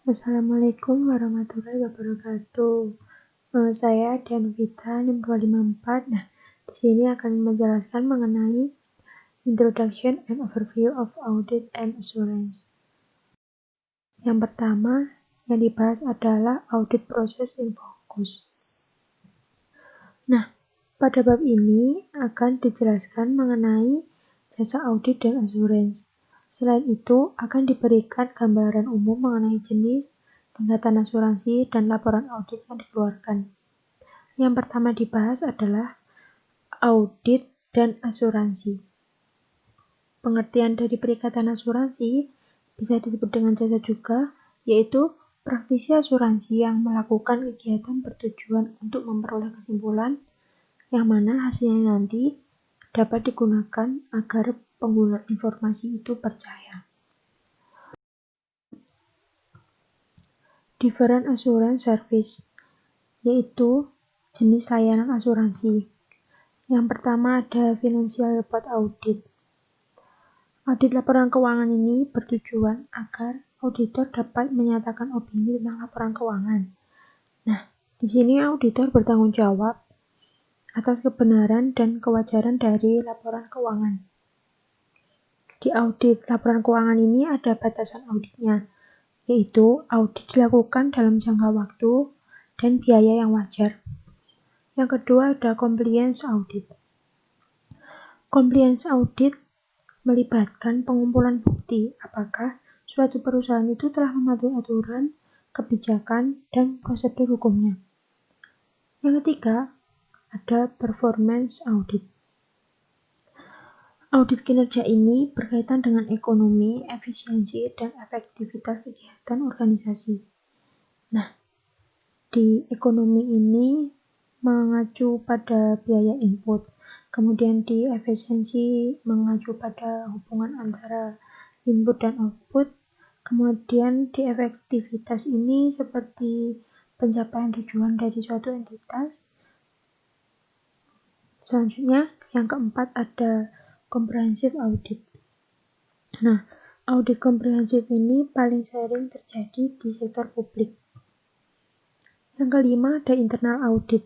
Assalamualaikum warahmatullahi wabarakatuh. Saya Dianvita NIM 254. Nah, di sini akan menjelaskan mengenai Introduction and Overview of Audit and Assurance. Yang pertama yang dibahas adalah audit process in focus. Nah, pada bab ini akan dijelaskan mengenai jasa audit dan assurance. Selain itu, akan diberikan gambaran umum mengenai jenis, tingkatan asuransi, dan laporan audit yang dikeluarkan. Yang pertama dibahas adalah audit dan asuransi. Pengertian dari perikatan asuransi bisa disebut dengan jasa juga, yaitu praktisi asuransi yang melakukan kegiatan bertujuan untuk memperoleh kesimpulan yang mana hasilnya nanti dapat digunakan agar pengguna informasi itu percaya. Different assurance service, yaitu jenis layanan asuransi. Yang pertama ada financial report audit. Audit laporan keuangan ini bertujuan agar auditor dapat menyatakan opini tentang laporan keuangan. Nah, di sini auditor bertanggung jawab atas kebenaran dan kewajaran dari laporan keuangan. Di audit laporan keuangan ini ada batasan auditnya, yaitu audit dilakukan dalam jangka waktu dan biaya yang wajar. Yang kedua ada compliance audit. Compliance audit melibatkan pengumpulan bukti apakah suatu perusahaan itu telah mematuhi aturan, kebijakan, dan prosedur hukumnya. Yang ketiga ada performance audit. Audit kinerja ini berkaitan dengan ekonomi, efisiensi, dan efektivitas kegiatan organisasi. Nah, di ekonomi ini mengacu pada biaya input, kemudian di efisiensi mengacu pada hubungan antara input dan output, kemudian di efektivitas ini seperti pencapaian tujuan dari suatu entitas. Selanjutnya, yang keempat ada comprehensive audit. Nah, audit komprehensif ini paling sering terjadi di sektor publik. Yang kelima ada internal audit.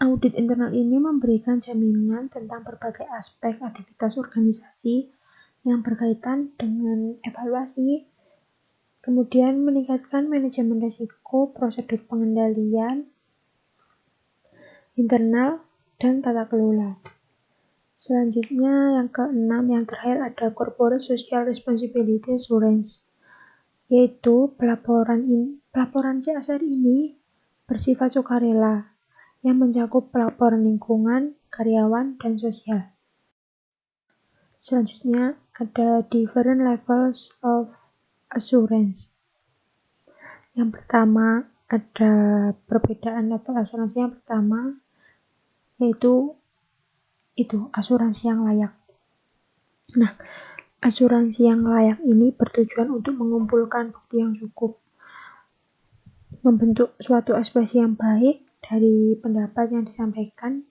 Audit internal ini memberikan jaminan tentang berbagai aspek aktivitas organisasi yang berkaitan dengan evaluasi, kemudian meningkatkan manajemen risiko, prosedur pengendalian internal, dan tata kelola. Selanjutnya yang keenam, yang terakhir ada Corporate Social Responsibility Assurance, yaitu pelaporan CSR ini bersifat sukarela yang mencakup pelaporan lingkungan, karyawan, dan sosial. Selanjutnya ada different levels of assurance. Yang pertama ada perbedaan level asuransi. Yang pertama yaitu asuransi yang layak. Nah, asuransi yang layak ini bertujuan untuk mengumpulkan bukti yang cukup, membentuk suatu ekspresi yang baik dari pendapat yang disampaikan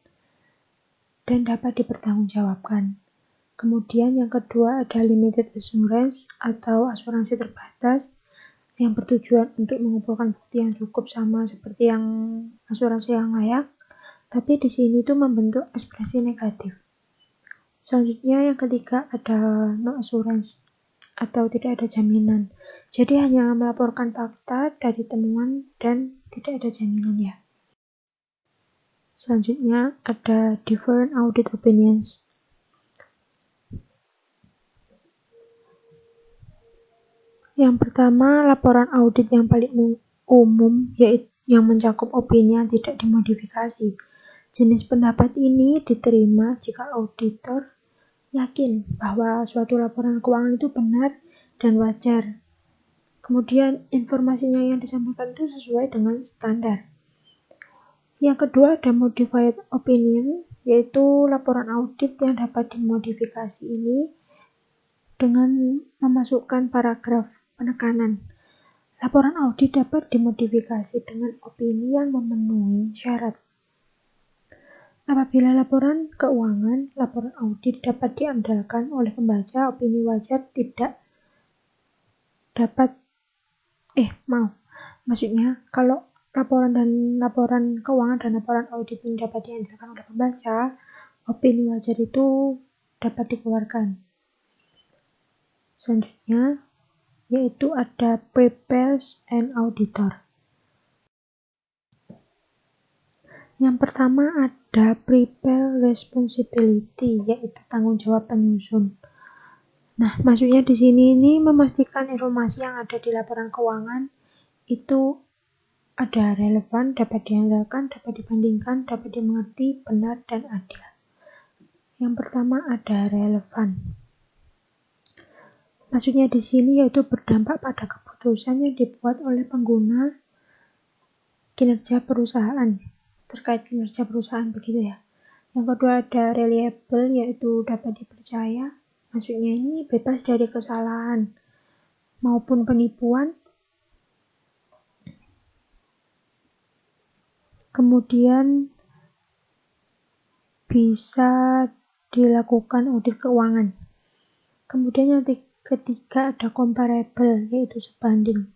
dan dapat dipertanggungjawabkan. Kemudian yang kedua ada limited assurance atau asuransi terbatas yang bertujuan untuk mengumpulkan bukti yang cukup sama seperti yang asuransi yang layak, tapi di sini tuh membentuk ekspresi negatif. Selanjutnya yang ketiga ada no assurance atau tidak ada jaminan. Jadi hanya melaporkan fakta dari temuan dan tidak ada jaminan ya. Selanjutnya ada different audit opinions. Yang pertama, laporan audit yang paling umum yaitu yang mencakup opini yang tidak dimodifikasi. Jenis pendapat ini diterima jika auditor yakin bahwa suatu laporan keuangan itu benar dan wajar. Kemudian informasinya yang disampaikan itu sesuai dengan standar. Yang kedua ada modified opinion, yaitu laporan audit yang dapat dimodifikasi ini dengan memasukkan paragraf penekanan. Laporan audit dapat dimodifikasi dengan opini yang memenuhi syarat. Apabila laporan keuangan, laporan audit dapat diandalkan oleh pembaca, opini wajar tidak dapat maksudnya kalau laporan keuangan dan laporan audit ini dapat diandalkan oleh pembaca, opini wajar itu dapat dikeluarkan. Selanjutnya yaitu ada prepares and auditor. Yang pertama ada prepare responsibility, yaitu tanggung jawab penyusun. Nah, maksudnya di sini ini memastikan informasi yang ada di laporan keuangan itu ada relevan, dapat diandalkan, dapat dibandingkan, dapat dimengerti, benar, dan adil. Yang pertama ada relevan. Maksudnya di sini yaitu berdampak pada keputusan yang dibuat oleh pengguna kinerja perusahaan, terkait kinerja perusahaan begitu ya. Yang kedua ada reliable, yaitu dapat dipercaya. Maksudnya ini bebas dari kesalahan maupun penipuan. Kemudian bisa dilakukan audit keuangan. Kemudian yang ketiga ada comparable, yaitu sebanding.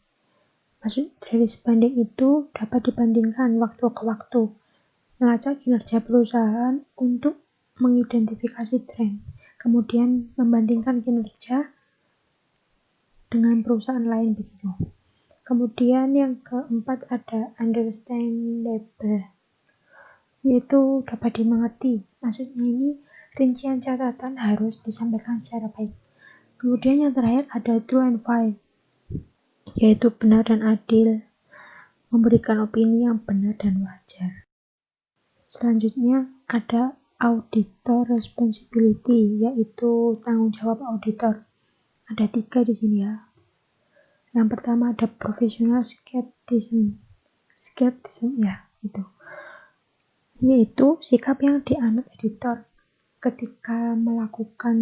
Maksud dari sebanding itu dapat dibandingkan waktu ke waktu, melacak kinerja perusahaan untuk mengidentifikasi tren, kemudian membandingkan kinerja dengan perusahaan lain begitu. Kemudian yang keempat ada understandable, yaitu dapat dimengerti. Maksudnya ini rincian catatan harus disampaikan secara baik. Kemudian yang terakhir ada true and fair, yaitu benar dan adil, memberikan opini yang benar dan wajar. Selanjutnya ada auditor responsibility, yaitu tanggung jawab auditor. Ada 3 di sini ya. Yang pertama ada professional skepticism ya, itu. Yaitu sikap yang dianut auditor ketika melakukan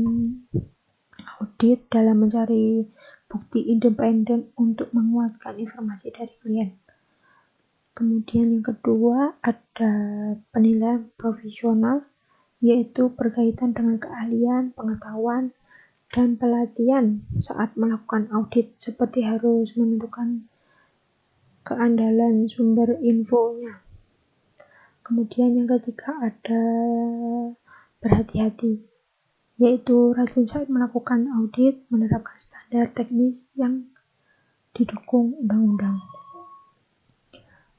audit dalam mencari bukti independen untuk menguatkan informasi dari klien. Kemudian yang kedua ada penilaian profesional, yaitu berkaitan dengan keahlian, pengetahuan, dan pelatihan saat melakukan audit, seperti harus menentukan keandalan sumber infonya. Kemudian yang ketiga ada berhati-hati, yaitu rajin saat melakukan audit, menerapkan standar teknis yang didukung undang-undang.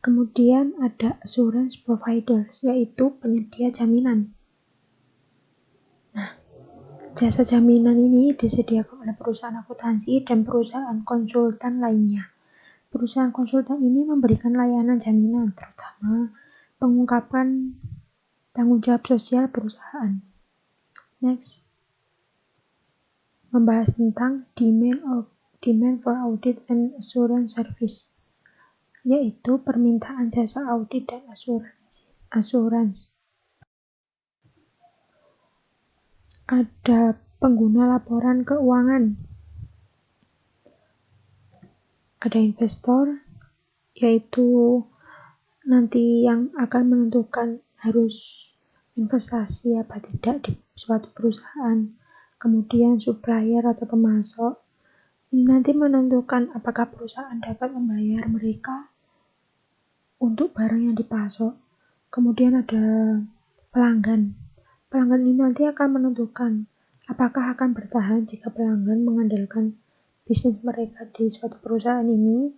Kemudian ada assurance providers, yaitu penyedia jaminan. Nah, jasa jaminan ini disediakan oleh perusahaan akuntansi dan perusahaan konsultan lainnya. Perusahaan konsultan ini memberikan layanan jaminan, terutama pengungkapan tanggung jawab sosial perusahaan. Next, membahas tentang demand for audit and assurance service, yaitu permintaan jasa audit dan asuransi. Ada pengguna laporan keuangan, ada investor, yaitu nanti yang akan menentukan harus investasi apa tidak di suatu perusahaan. Kemudian supplier atau pemasok, ini nanti menentukan apakah perusahaan dapat membayar mereka untuk barang yang dipasok. Kemudian ada pelanggan ini nanti akan menentukan apakah akan bertahan jika pelanggan mengandalkan bisnis mereka di suatu perusahaan ini.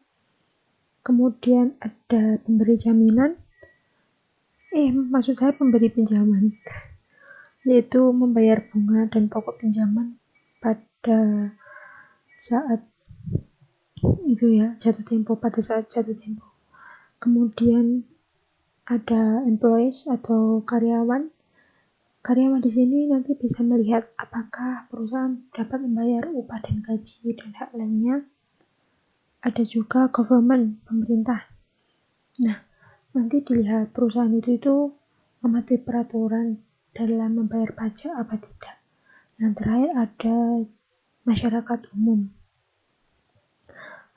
Kemudian ada pemberi jaminan, maksud saya pemberi pinjaman, yaitu membayar bunga dan pokok pinjaman pada saat itu ya, pada saat jatuh tempo. Kemudian ada employees atau karyawan. Karyawan di sini nanti bisa melihat apakah perusahaan dapat membayar upah dan gaji dan hak lainnya. Ada juga government, pemerintah. Nah, nanti dilihat perusahaan itu mematuhi peraturan dalam membayar pajak apa tidak. Yang terakhir ada masyarakat umum.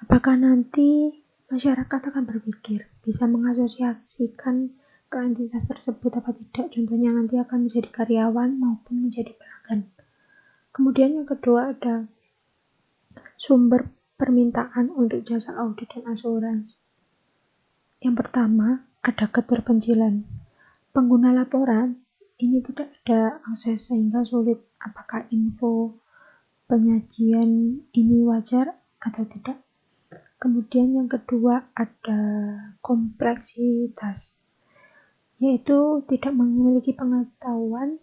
Apakah nanti masyarakat akan berpikir bisa mengasosiasikan ke entitas tersebut apa tidak. Contohnya nanti akan menjadi karyawan maupun menjadi pelanggan. Kemudian yang kedua ada sumber permintaan untuk jasa audit dan asuransi. Yang pertama ada keterpencilan. Pengguna laporan ini tidak ada akses sehingga sulit apakah info penyajian ini wajar atau tidak. Kemudian yang kedua ada kompleksitas, yaitu tidak memiliki pengetahuan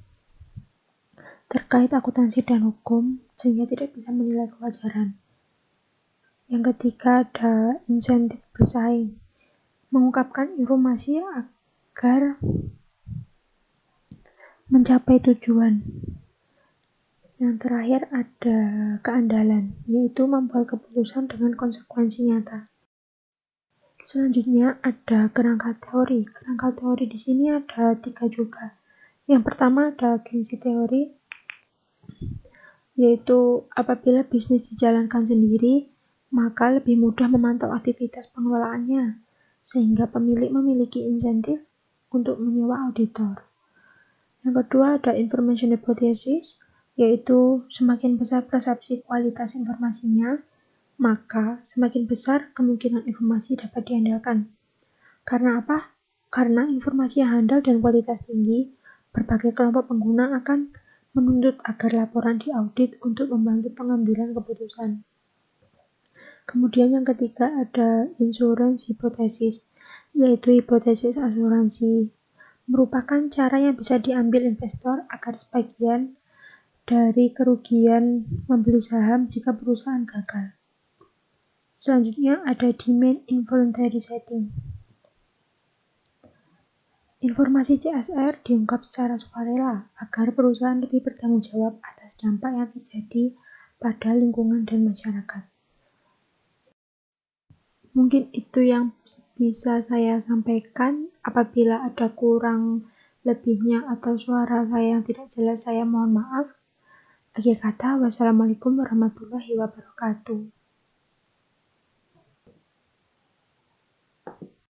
terkait akuntansi dan hukum sehingga tidak bisa menilai kewajaran. Yang ketiga ada insentif bersaing, mengungkapkan informasi agar mencapai tujuan. Yang terakhir ada keandalan, yaitu membuat keputusan dengan konsekuensi nyata. Selanjutnya ada kerangka teori. Kerangka teori di sini ada 3 juga. Yang pertama ada gengsi teori, yaitu apabila bisnis dijalankan sendiri, maka lebih mudah memantau aktivitas pengelolaannya, sehingga pemilik memiliki insentif untuk menyewa auditor. Yang kedua ada information hypothesis, yaitu semakin besar persepsi kualitas informasinya, maka semakin besar kemungkinan informasi dapat diandalkan. Karena apa? Karena informasi yang handal dan kualitas tinggi, berbagai kelompok pengguna akan menuntut agar laporan diaudit untuk membantu pengambilan keputusan. Kemudian yang ketiga ada insurance hypothesis, yaitu hipotesis asuransi. Merupakan cara yang bisa diambil investor agar sebagian dari kerugian membeli saham jika perusahaan gagal. Selanjutnya ada demand involuntary setting. Informasi CSR diungkap secara sukarela agar perusahaan lebih bertanggung jawab atas dampak yang terjadi pada lingkungan dan masyarakat. Mungkin itu yang bisa saya sampaikan. Apabila ada kurang lebihnya atau suara saya yang tidak jelas, saya mohon maaf. Akhir kata, wassalamualaikum warahmatullahi wabarakatuh.